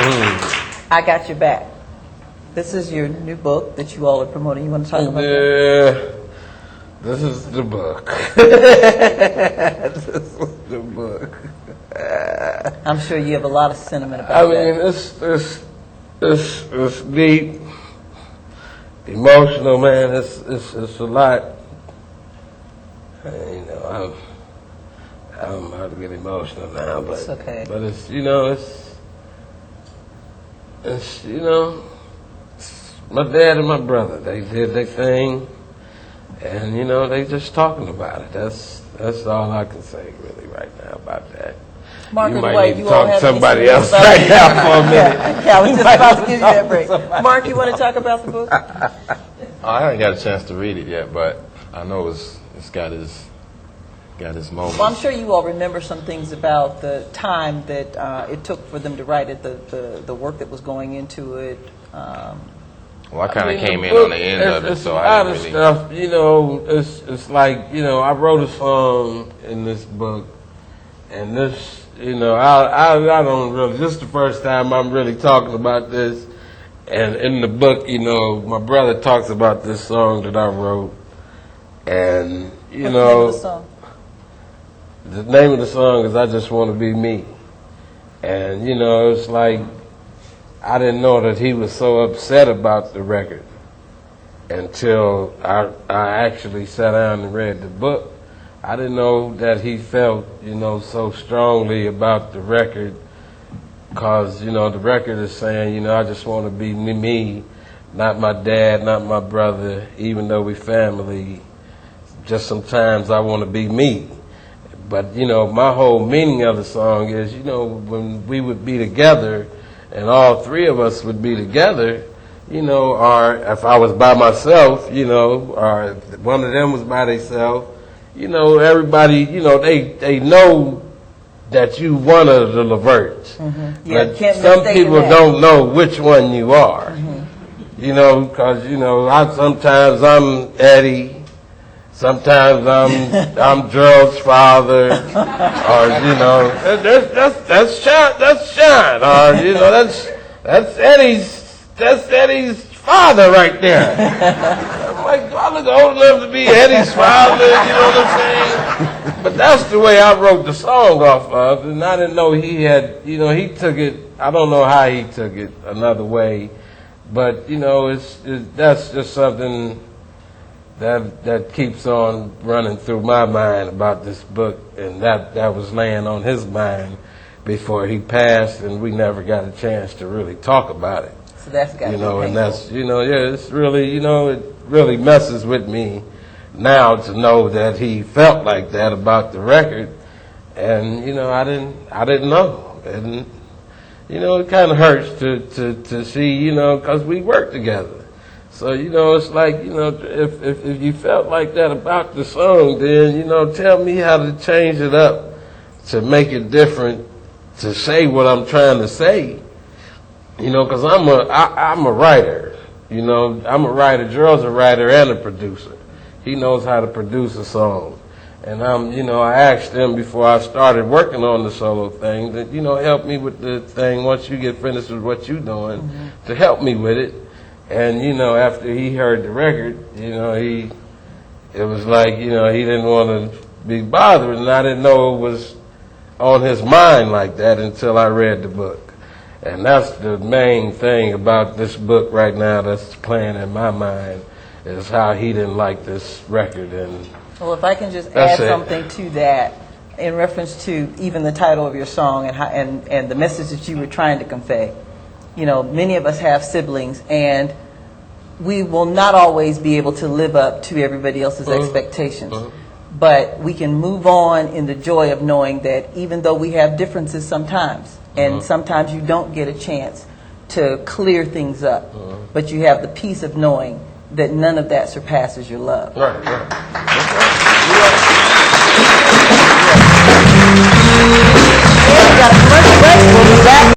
I Got Your Back. This is your new book that you all are promoting. You want to talk about that? Yeah, this is the book. This is the book. I'm sure you have a lot of sentiment about that. I mean, it's deep, emotional, man. It's a lot. You know, I'm about to get emotional now, but It's okay. But it's you know it's you know my dad and my brother. They did their thing, and you know they just talking about it. That's all I can say really right now about that. Mark, You might wait, need you to all talk to have somebody any else about right it? now for a minute. Yeah, I was just about to give you that break. Mark, you want to talk about the book? I haven't got a chance to read it yet, but I know it's got his moments. Well, I'm sure you all remember some things about the time that it took for them to write it, the work that was going into it. Well, I kind of came the in on book, the end of it, it's so a I lot didn't of really. stuff. You know, it's like you know I wrote a song in this book, and this you know I don't really. This is the first time I'm really talking about this, and in the book, you know, my brother talks about this song that I wrote, and you What's the name know. of the song? The name of the song is I Just Want to Be Me. And, you know, it's like, I didn't know that he was so upset about the record until I actually sat down and read the book. I didn't know that he felt, you know, so strongly about the record because, you know, the record is saying, you know, I just want to be me, not my dad, not my brother, even though we family. Just sometimes I want to be me. But, you know, my whole meaning of the song is, you know, when we would be together and all three of us would be together, you know, or if I was by myself, you know, or if one of them was by themselves, you know, everybody, you know, they know that you one of the LeVerts. Yeah, But can't some mistake people that. don't know which one you are. You know, because, you know, sometimes I'm Eddie. Sometimes I'm Gerald's father, or you know, that's Sean, or you know, that's Eddie's father right there. I'm like, do I look old enough to be Eddie's father? You know what I'm saying? But that's the way I wrote the song off of, and I didn't know he had, you know, he took it. I don't know how he took it another way, but you know, that's just something that keeps on running through my mind about this book, and that was laying on his mind before he passed, and we never got a chance to really talk about it. So that's got to You be know, and painful. that's, you know, yeah, it's really, you know, it really messes with me now to know that he felt like that about the record, and you know, I didn't know, and you know, it kind of hurts to see, you know, because we worked together. So, you know, it's like, you know, if you felt like that about the song, then, you know, tell me how to change it up to make it different, to say what I'm trying to say. You know, because I'm a writer. You know, I'm a writer. Gerald's a writer and a producer. He knows how to produce a song. And you know, I asked him before I started working on the solo thing that, you know, help me with the thing once you get finished with what you're doing, to help me with it. And, you know, after he heard the record, you know, it was like, you know, he didn't want to be bothered, and I didn't know it was on his mind like that until I read the book. And that's the main thing about this book right now that's playing in my mind, is how he didn't like this record. And Well, if I can just That's add it. something to that, in reference to even the title of your song and the message that you were trying to convey. You know, many of us have siblings, and we will not always be able to live up to everybody else's expectations. But we can move on in the joy of knowing that even though we have differences sometimes, and sometimes you don't get a chance to clear things up, but you have the peace of knowing that none of that surpasses your love. right, right. We got a commercial break. We'll be back